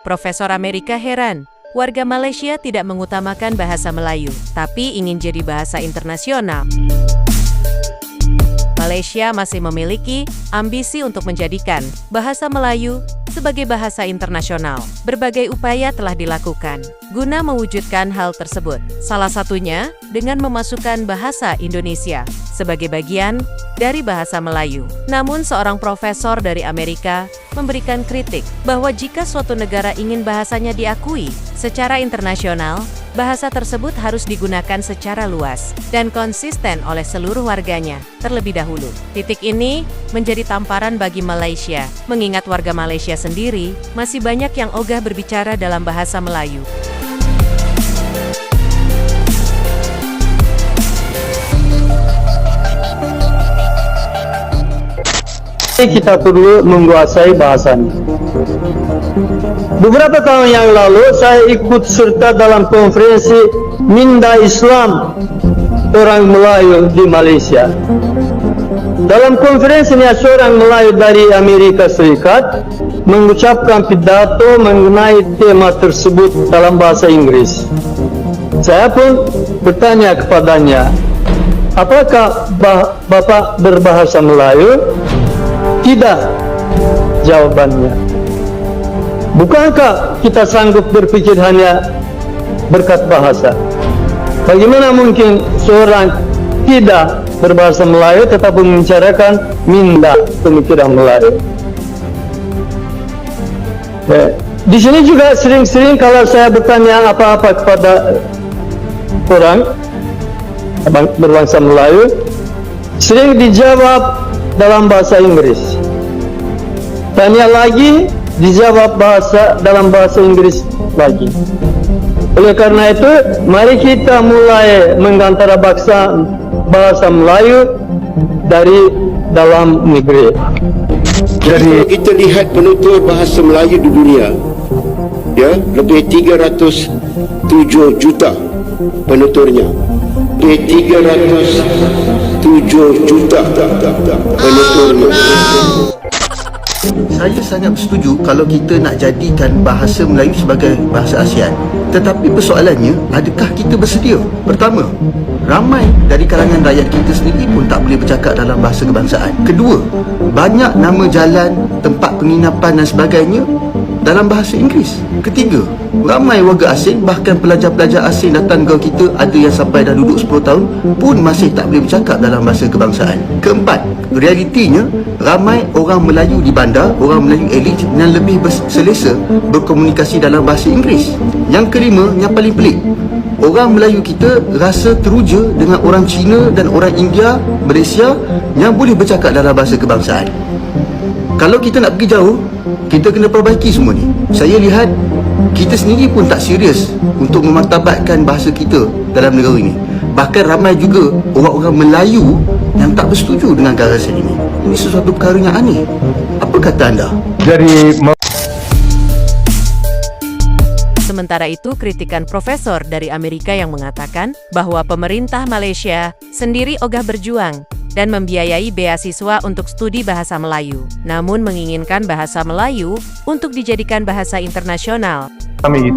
Profesor Amerika heran. Warga Malaysia tidak mengutamakan bahasa Melayu, tapi ingin jadi bahasa internasional. Malaysia masih memiliki ambisi untuk menjadikan bahasa Melayu sebagai bahasa internasional. Berbagai upaya telah dilakukan guna mewujudkan hal tersebut. Salah satunya dengan memasukkan bahasa Indonesia sebagai bagian dari bahasa Melayu. Namun seorang profesor dari Amerika memberikan kritik bahwa jika suatu negara ingin bahasanya diakui secara internasional, bahasa tersebut harus digunakan secara luas dan konsisten oleh seluruh warganya terlebih dahulu. Titik ini menjadi tamparan bagi Malaysia, mengingat warga Malaysia sendiri masih banyak yang ogah berbicara dalam bahasa Melayu. Kita perlu menguasai bahasanya. Beberapa tahun yang lalu saya ikut serta dalam konferensi Minda Islam orang Melayu di Malaysia. Dalam konferensi ini seorang Melayu dari Amerika Serikat mengucapkan pidato mengenai tema tersebut dalam bahasa Inggris. Saya pun bertanya kepadanya, apakah Bapak berbahasa Melayu? Tidak, jawabannya. Bukankah kita sanggup berpikir hanya berkat bahasa? Bagaimana mungkin seorang tidak berbahasa Melayu tetapi membicarakan minda pemikiran Melayu? Di sini juga sering-sering kalau saya bertanya apa-apa kepada orang berbahasa Melayu, sering dijawab dalam bahasa Inggris. Tanya lagi, dijawab dalam bahasa Inggris lagi. Oleh karena itu, mari kita mulai mengantara bahasa Melayu dari dalam negeri. Jadi kita lihat penutur bahasa Melayu di dunia, ya, lebih 307 juta penuturnya. Lebih 307 juta penuturnya. Saya sangat bersetuju kalau kita nak jadikan bahasa Melayu sebagai bahasa ASEAN. Tetapi persoalannya, adakah kita bersedia? Pertama, ramai dari kalangan rakyat kita sendiri pun tak boleh bercakap dalam bahasa kebangsaan. Kedua, banyak nama jalan, tempat penginapan dan sebagainya dalam bahasa Inggeris. Ketiga, ramai warga asing, bahkan pelajar-pelajar asing datang ke kita, ada yang sampai dah duduk 10 tahun pun masih tak boleh bercakap dalam bahasa kebangsaan. Keempat, realitinya ramai orang Melayu di bandar, orang Melayu elit yang lebih selesa berkomunikasi dalam bahasa Inggeris. Yang kelima, yang paling pelik, orang Melayu kita rasa teruja dengan orang Cina dan orang India, Malaysia yang boleh bercakap dalam bahasa kebangsaan. Kalau kita nak pergi jauh, kita kena perbaiki semua ni. Saya lihat kita sendiri pun tak serius untuk memartabatkan bahasa kita dalam negara ini. Bahkan ramai juga orang-orang Melayu yang tak bersetuju dengan gagasan ini. Ini sesuatu perkara yang aneh. Apa kata anda? Sementara itu, kritikan profesor dari Amerika yang mengatakan bahwa pemerintah Malaysia sendiri ogah berjuang dan membiayai beasiswa untuk studi bahasa Melayu, namun menginginkan bahasa Melayu untuk dijadikan bahasa internasional. Kami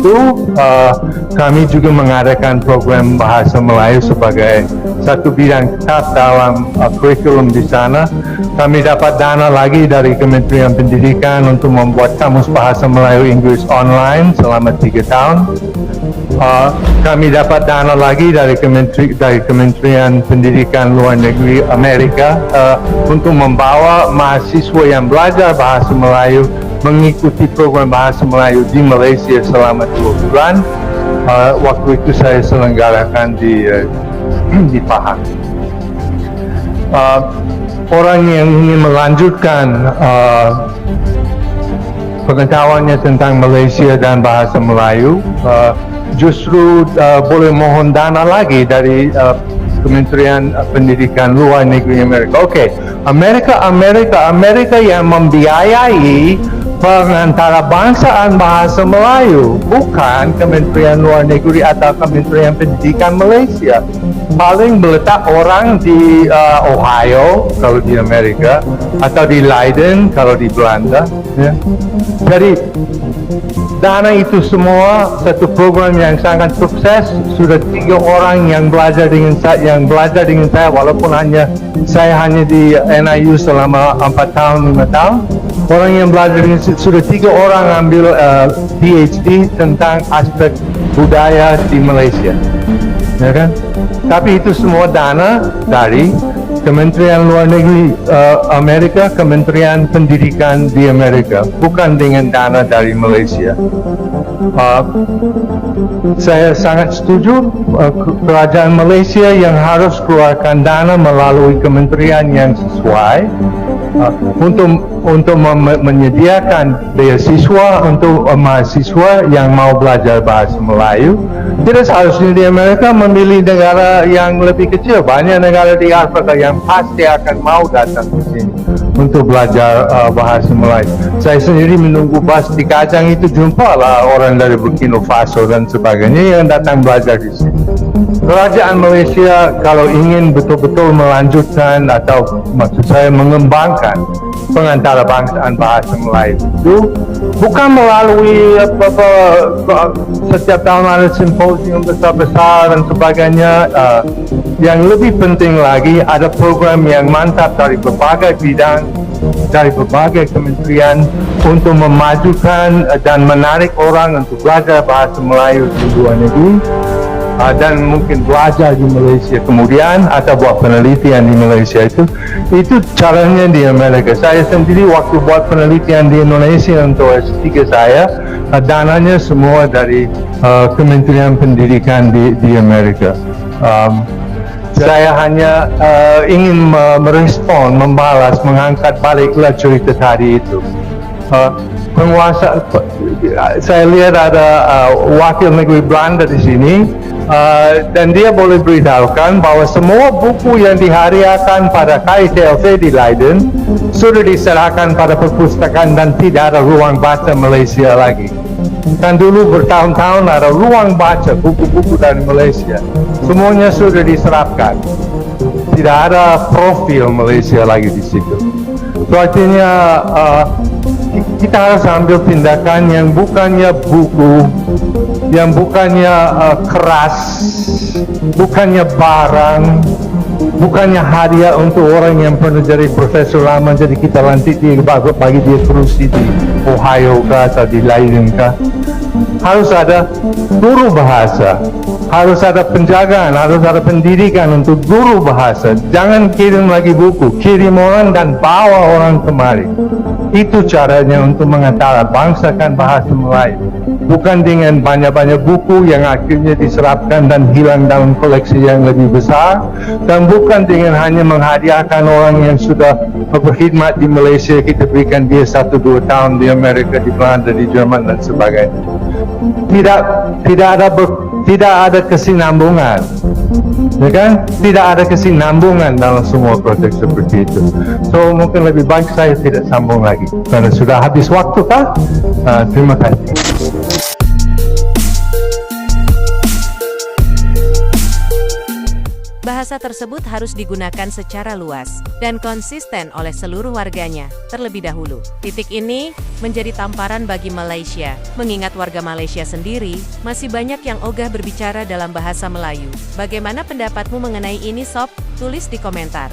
juga mengadakan program bahasa Melayu sebagai satu bidang ketat dalam kurikulum di sana. Kami dapat dana lagi dari Kementerian Pendidikan untuk membuat kamus bahasa Melayu Inggris online selama 3 tahun. Kami dapat dana lagi dari Kementerian Pendidikan Luar Negeri Amerika untuk membawa mahasiswa yang belajar bahasa Melayu mengikuti program bahasa Melayu di Malaysia selama 2 bulan. Waktu itu saya selenggarakan di Pahang. Orang yang ingin melanjutkan pengetahuannya tentang Malaysia dan bahasa Melayu justru boleh mohon dana lagi dari Kementerian Pendidikan Luar Negeri Amerika. Amerika yang membiayai Pengantarabangsa Bahasa Melayu, bukan Kementerian Luar Negeri atau Kementerian Pendidikan Malaysia. Paling meletak orang di Ohio kalau di Amerika, atau di Leiden kalau di Belanda. Ya. Jadi dana itu semua satu program yang sangat sukses. Sudah 3 orang yang belajar dengan saya, walaupun saya hanya di NIU selama 4 tahun 5 tahun. Orang yang belajar dengan sudah 3 orang ambil PhD tentang aspek budaya di Malaysia, ya kan? Tapi itu semua dana dari Kementerian Luar Negeri Amerika, Kementerian Pendidikan di Amerika, bukan dengan dana dari Malaysia. Saya sangat setuju kerajaan Malaysia yang harus keluarkan dana melalui kementerian yang sesuai untuk menyediakan beasiswa untuk mahasiswa yang mau belajar bahasa Melayu. Tidak seharusnya di Amerika memilih negara yang lebih kecil. Banyak negara di Afrika yang pasti akan mau datang ke sini untuk belajar bahasa Melayu. Saya sendiri menunggu bus di Kajang itu, jumpalah orang dari Burkina Faso dan sebagainya yang datang belajar di sini. Kerajaan Malaysia kalau ingin betul-betul melanjutkan atau maksud saya mengembangkan pengantarabangsa Bahasa Melayu itu bukan melalui setiap tahun ada simposium besar-besar dan sebagainya. Yang lebih penting lagi, ada program yang mantap dari berbagai bidang, dari berbagai kementerian untuk memajukan dan menarik orang untuk belajar bahasa Melayu di luar negeri. Dan mungkin belajar di Malaysia kemudian atau buat penelitian di Malaysia. Itu caranya di Amerika. Saya sendiri waktu buat penelitian di Indonesia untuk S3 saya, dananya semua dari Kementerian Pendidikan di Amerika. Saya hanya ingin merespon, membalas, mengangkat baliklah cerita tadi itu. Penguasa, saya lihat ada wakil negeri Belanda di sini, dan dia boleh beritahukan bahwa semua buku yang dihadiahkan pada KITLC di Leiden sudah diserahkan pada perpustakaan dan tidak ada ruang baca Malaysia lagi. Kan dulu bertahun-tahun ada ruang baca buku-buku dari Malaysia, semuanya sudah diserapkan. Tidak ada profil Malaysia lagi di situ. Itu artinya kita harus ambil tindakan yang bukannya buku, yang bukannya keras, bukannya barang, bukannya hadiah untuk orang yang pernah jadi profesor lama, jadi kita lantik dia bagi dia kursi di Ohio kah atau di Leiden kah. Harus ada guru bahasa, harus ada penjagaan, harus ada pendidikan untuk guru bahasa. Jangan kirim lagi buku, kirim orang dan bawa orang kemari. Itu caranya untuk mengantarabangsakan bahasa Melayu. Bukan dengan banyak-banyak buku yang akhirnya diserapkan dan hilang dalam koleksi yang lebih besar, dan bukan dengan hanya menghadiahkan orang yang sudah berkhidmat di Malaysia, kita berikan dia 1-2 tahun di Amerika, di Belanda, di Jerman dan sebagainya. Tidak ada kesinambungan, ya kan? Tidak ada kesinambungan dalam semua projek seperti itu. So mungkin lebih baik saya tidak sambung lagi karena sudah habis waktu kah? Terima kasih. Bahasa tersebut harus digunakan secara luas dan konsisten oleh seluruh warganya terlebih dahulu. Titik ini menjadi tamparan bagi Malaysia, mengingat warga Malaysia sendiri masih banyak yang ogah berbicara dalam bahasa Melayu. Bagaimana pendapatmu mengenai ini, Sob? Tulis di komentar.